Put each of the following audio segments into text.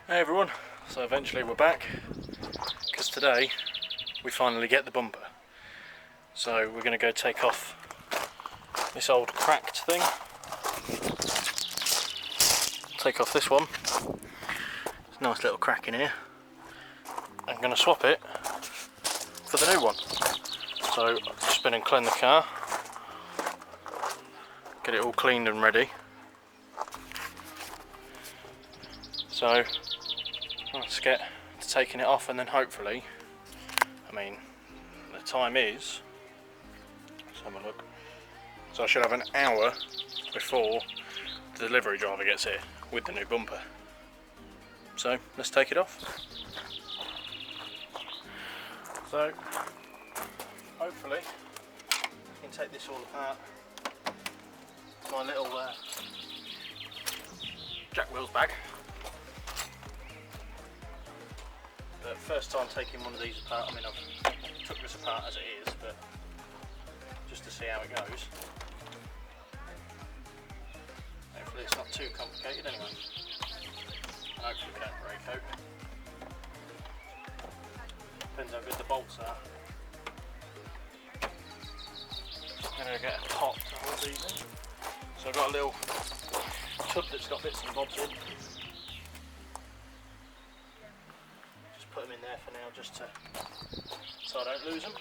Hey everyone, so eventually we're back, because today we finally get the bumper. So we're going to go take off this old cracked thing, take off this one, there's a nice little crack in here. I'm going to swap it for the new one. So I've just been and cleaned the car, get it all cleaned and ready. So let's get to taking it off, and then hopefully, I mean, the time is, let's have a look, so I should have an hour before the delivery driver gets here with the new bumper. So let's take it off. So hopefully I can take this all apart. My little Jack Wills bag. But first time taking one of these apart. I mean, I've took this apart as it is, but just to see how it goes. Hopefully it's not too complicated anyway. And hopefully we don't break out. Depends how good the bolts are. I'm going to get a top to hold these in. So I've got a little tub that's got bits and bobs in. Put them in there for now, just so I don't lose them.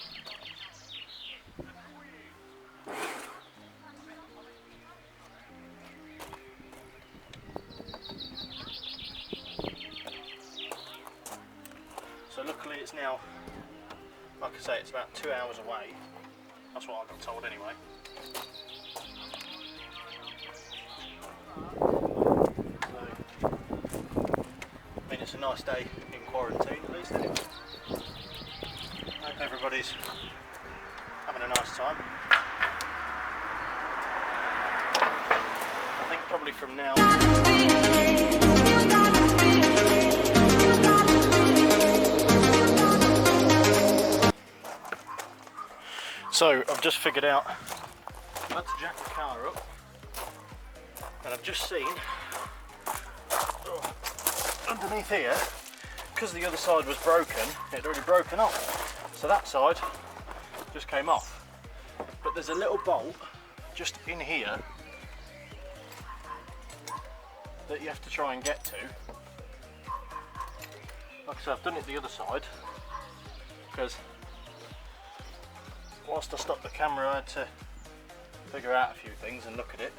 So luckily it's now, like I say, it's about 2 hours away. That's what I got told anyway. So, I mean, it's a nice day in quarantine at least anyway. I hope everybody's having a nice time. I think probably from now so I've just figured out how to jack the car up, and I've just seen underneath here, because the other side was broken, it had already broken off. So that side just came off. But there's a little bolt just in here that you have to try and get to. Like I said, I've done it the other side, because whilst I stopped the camera I had to figure out a few things and look at it.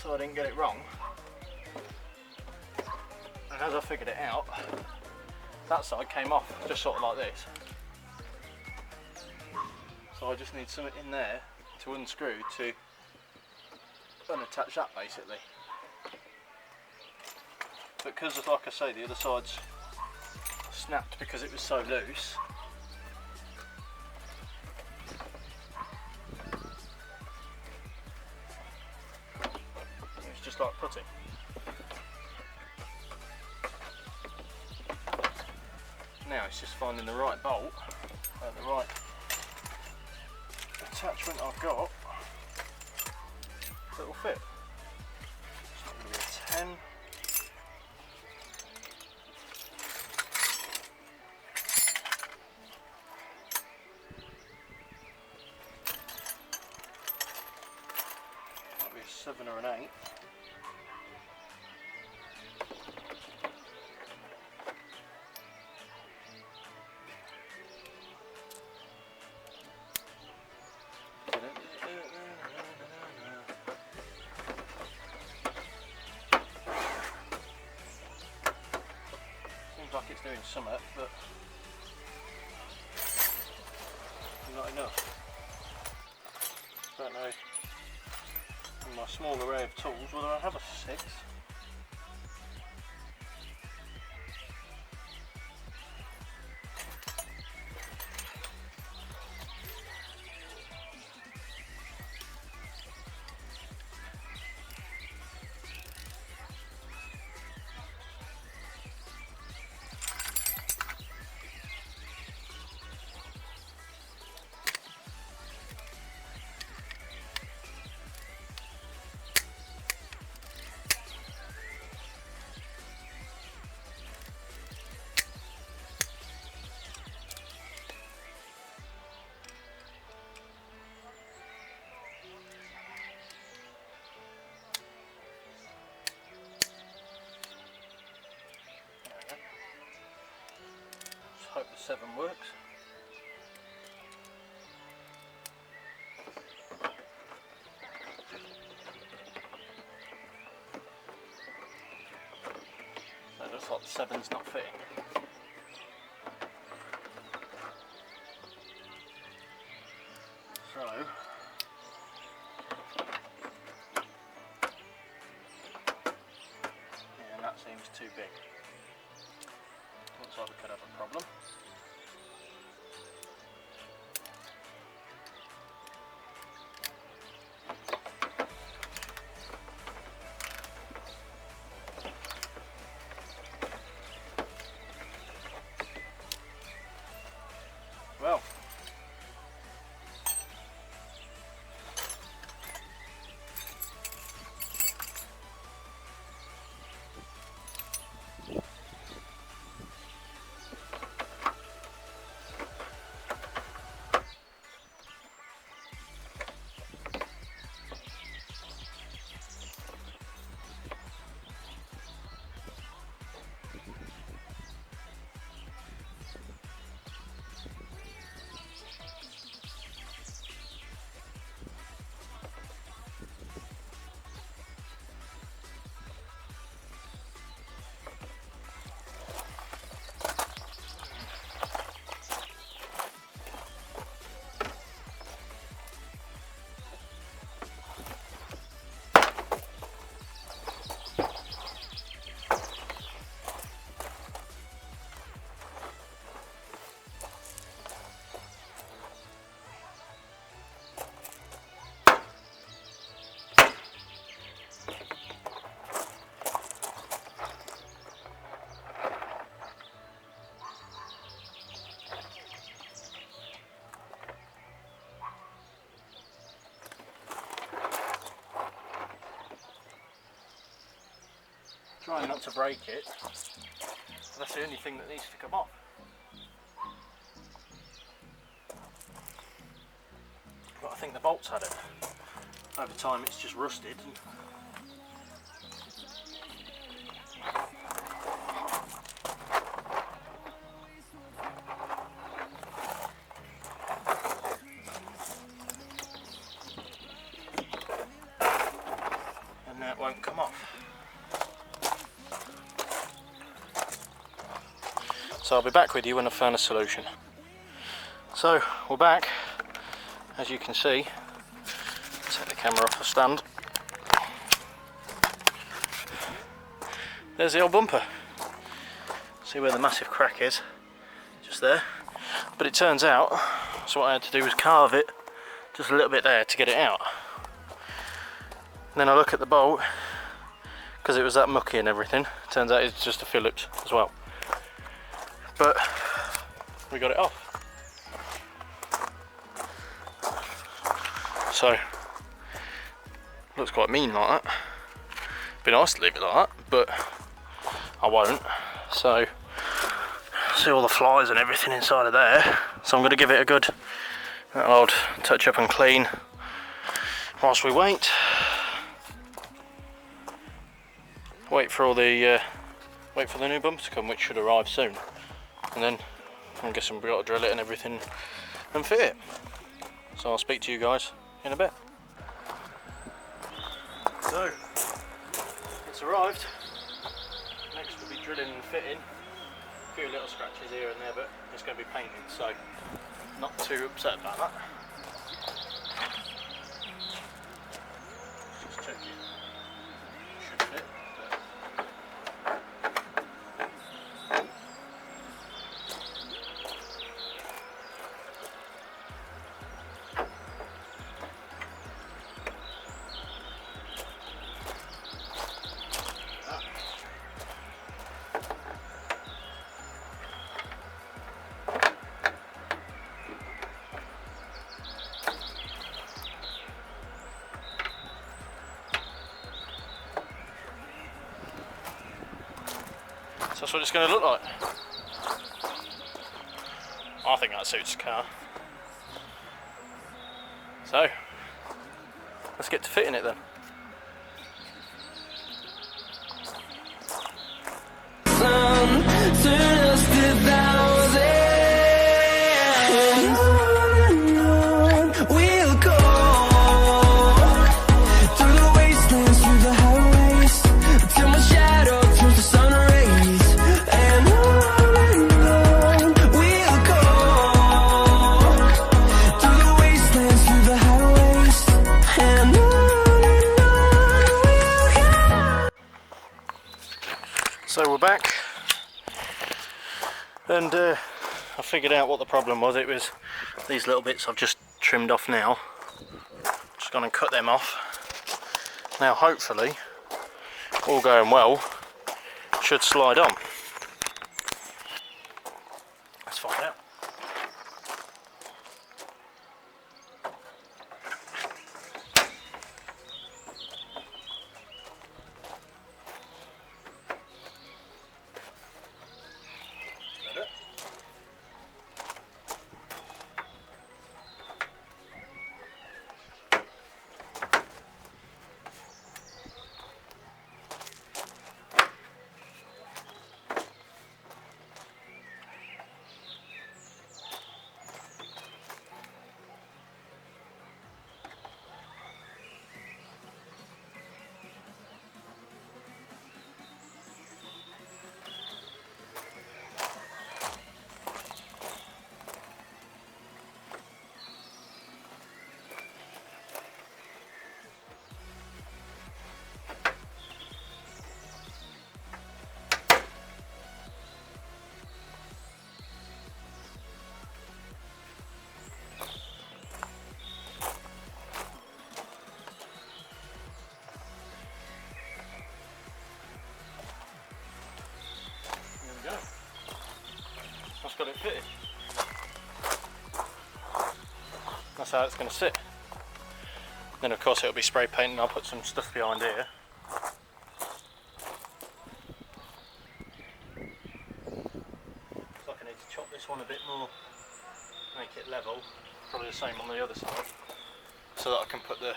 So I didn't get it wrong. And as I figured it out, that side came off just sort of like this. So I just need something in there to unscrew to unattach that basically. But because, like I say, the other side's snapped because it was so loose, it's just like putty. Now it's just finding the right bolt, the right attachment I've got that will fit. It's not going to be a 10. Might be a 7 or an 8. Like it's doing something, but not enough. Don't know, in my small array of tools, whether I have a 6. 7 works. So it looks like the 7's not fitting. So yeah, that seems too big. Looks like we could have a problem. Well, trying not to break it, but that's the only thing that needs to come off. But I think the bolts had it. Over time it's just rusted. And now it won't come off. So I'll be back with you when I've found a solution. So we're back, as you can see. Take the camera off the stand. There's the old bumper. See where the massive crack is? Just there. But it turns out, so what I had to do was carve it just a little bit there to get it out. And then I look at the bolt, because it was that mucky and everything, turns out it's just a Phillips as well. But we got it off. So looks quite mean like that. Be nice to leave it like that, but I won't. So see all the flies and everything inside of there. So I'm going to give it a good old touch up and clean whilst we wait. Wait for all the wait for the new bumper to come, which should arrive soon. And then I'm guessing we've got to drill it and everything and fit it. So I'll speak to you guys in a bit. So it's arrived. Next will be drilling and fitting. A few little scratches here and there, but it's going to be painted, so not too upset about that. Just check it. Should fit. So that's what it's going to look like. I think that suits the car. So, let's get to fitting it then. Turn us to thousands. And I figured out what the problem was. It was these little bits I've just trimmed off now. Just gone and cut them off. Now hopefully, all going well, should slide on. Let's find out. That's got it fitted. That's how it's going to sit. Then of course it'll be spray painted and I'll put some stuff behind here. Looks like I need to chop this one a bit more, make it level, probably the same on the other side, so that I can put the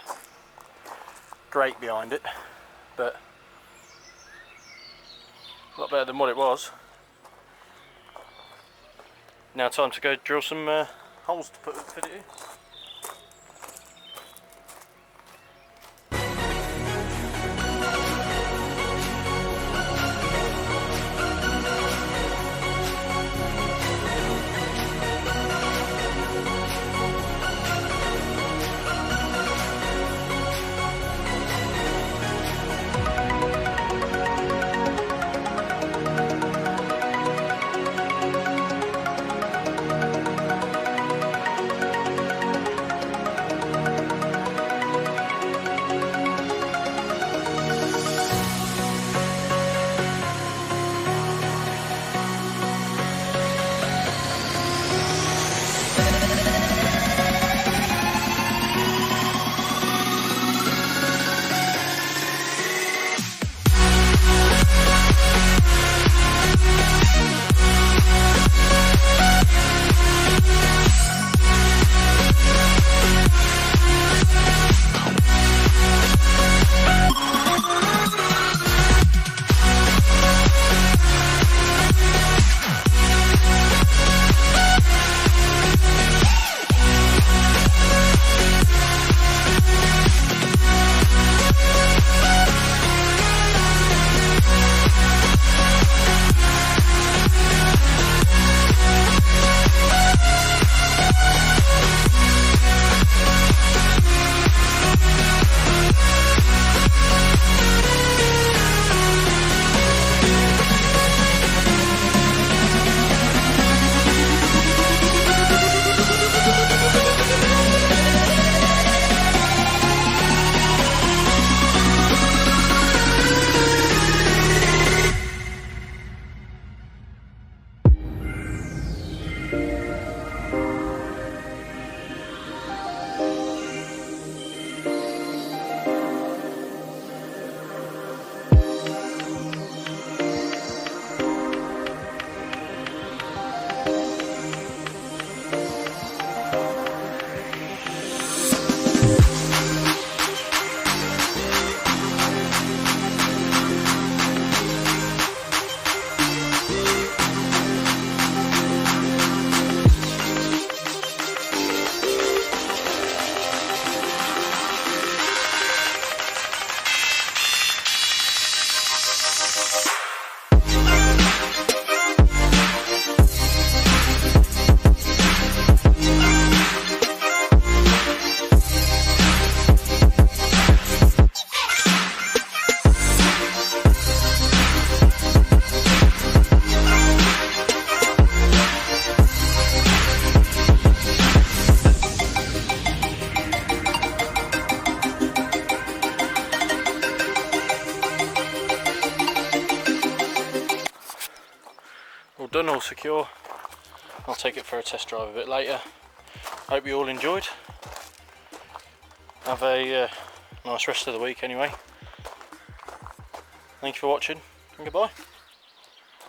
grate behind it, but a lot better than what it was. Now time to go drill some holes to fit it in. done, all secure. I'll take it for a test drive a bit later. Hope you all enjoyed. Have a nice rest of the week anyway. Thank you for watching and goodbye.